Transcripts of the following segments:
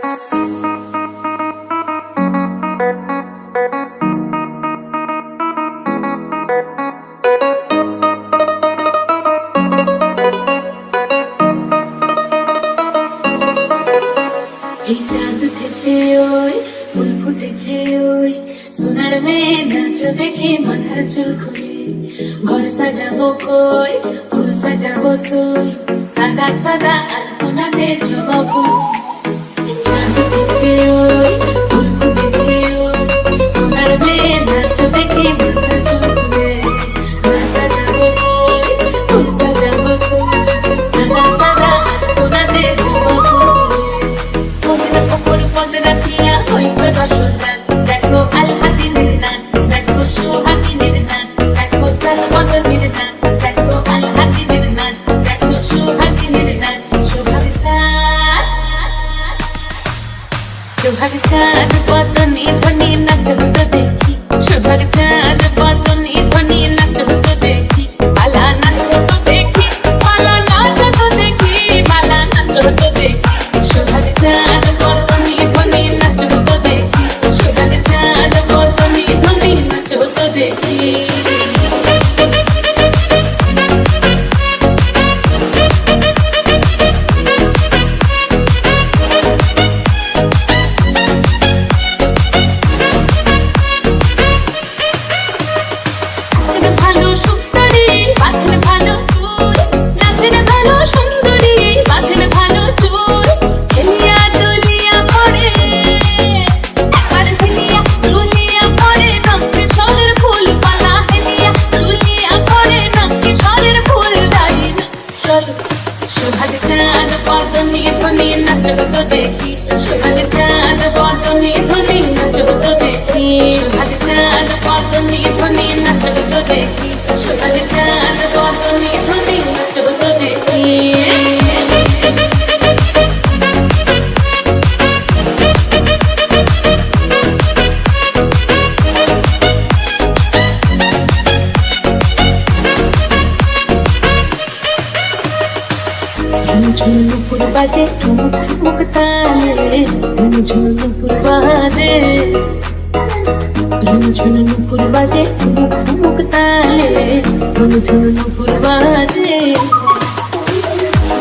এই চাঁদ উঠেছে ওই ফুল ফুটেছে ওই সোনার মেয়ে নাচ দেখে মাথার চুল খুলে ঘর সাজাবো কই ফুল সাজাবো সই সাদা সাদা আলপনাতে জবাবো চাঁদ উঠেছে ওই ফুল ফুটেছে ওই সোনার মেয়ে নাচ দেখে মাথার চুল খুলে ঘর সাজাবো কই ফুল সাজাবো সই সাদা সাদা আলপনাতে জবাবো দেখো আলহাদিনের নাচ দেখো সোহাগিনের নাচ দেখো মদনের নাচ দেখো আলহাদিনের নাচ দেখো সোহাগিনের নাচ সোহাগ চাঁদ বদনে ধ্বনি নাচ হতো দেখি সোহাগ চাঁদ বদনে ধ্বনি নাচ হতো দেখি পালা নাচ হতো দেখি পালা নাচ হতো দেখি পালা নাচ হতো দেখি সোহাগ চাঁদ বদনে ধ্বনি নাচ হতো দেখি সোহাগ চাঁদ বদনে ধ্বনি নাচ হতো দেখি সোহাগ চাঁদ বদনে ধ্বনি নাচ হতো দেখি সোহাগ চাঁদ বদনে ধ্বনি নাচ হতো দেখি সোহাগ চাঁদ বদনে ধ্বনি নাচ হতো দেখি সোহাগ চাঁদ বদনে ধ্বনি নাচ হতো দেখি ঝুনুপুর বাজে ঠুমুক ঠুমুক তালে ঝুনুপুর বাজে ঝুনুপুর বাজে ঠুমুক ঠুমুক তালে ঝুনুপুর বাজে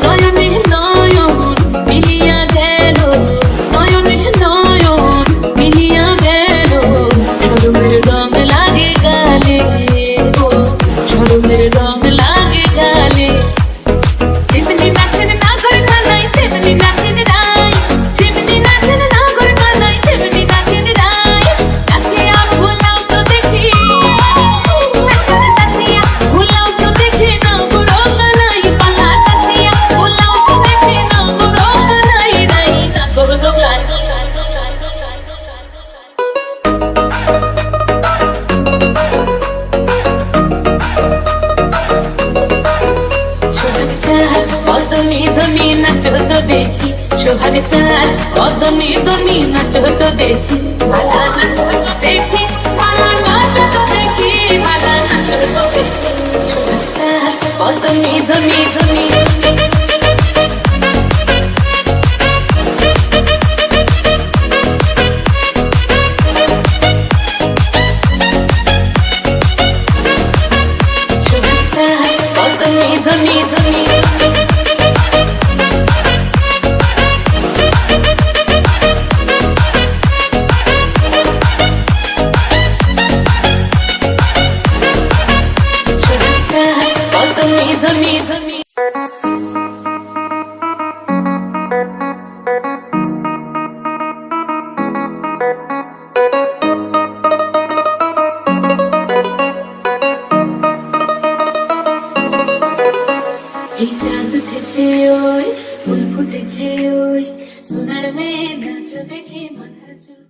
নয়নে নয়ন মিলিয়া গেল নয়নে নয়ন মিলিয়া গেল শরমের রং লাগে গালে গো শরমের রং লাগে গালে তেমনি নাচেন না করে কানাই তেমনি নাচেন রাই তেমনি নাচেন না করে কানাই তেমনি নাচেন রাই নাচিয়া ভুলাও তো দেখি নাচিয়া ভুলাও তো দেখি না গুরো কানাই পালা নাচিয়া ভুলাও তো দেখি না গুরো কানাই রাই না করো দোলাই বদনে ধ্বনি নাচ হতো দেখি সোহাগ চাঁদ বদনে ধ্বনি নাচ হতো দেখি ভালা নাচ হতো দেখি ভালা নাচ হতো দেখি ভালা নাচ হতো দেখি সোহাগ চাঁদ বদনে ধ্বনি ধ্বনি সোহাগ চাঁদ বদনে ধ্বনি ধ্বনি ধ্বনি ধ্বনি এই চাঁদ উঠেছে ওই ফুল ফুটেছে ওই সোনার মেয়ে নাচ দেখে মাথার চুল